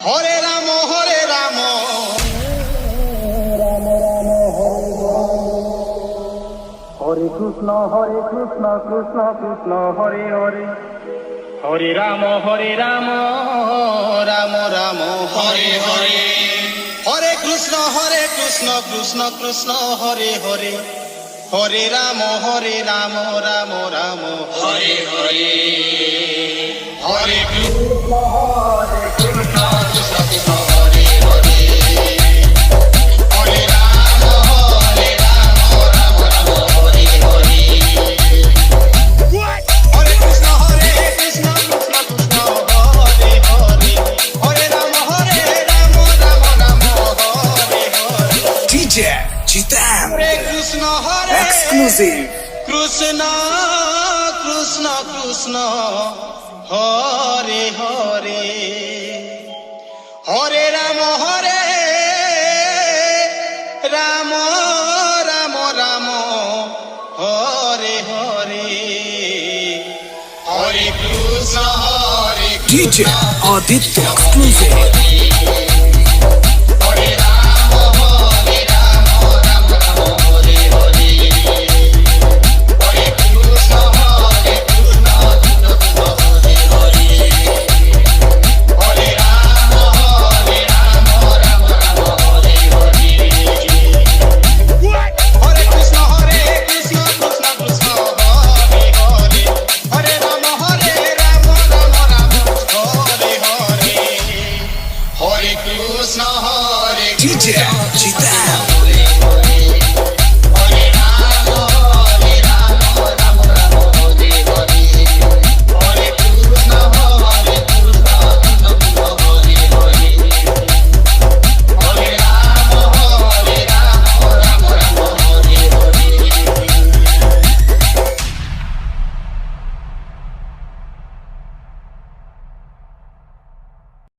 Hare Ram Hare Ram Ram Ram Hare Krishna Krishna Krishna Hare Hare Hare Ram Ram Ram Hare Hare Hare Krishna Krishna Krishna Hare Hare Hare Ram Ram Ram Hare Hare Hare Krishna Hare Krishna Krishna Krishna Hare Hare Hare Ram Ram Ram Hare Hare Hare Krishna Krishna Krishna Hare Hare Hare Ram Ram Ram Hare Hare DJ Chitam Hare Krishna Exclusive Krishna Krishna Krishna Hare Hare Hare Ram Ram Ram Hare Hare Hare Krishna DJ Aditya Exclusive Hare Ram Ram Ram Hare Hare Hare Krishna Krishna Krishna Hare Hare Hare Ram Ram Ram Hare Hare Hare Krishna Krishna Krishna Hare Hare Hare Ram Ram Hare Hare Hare Krishna DJ Chitam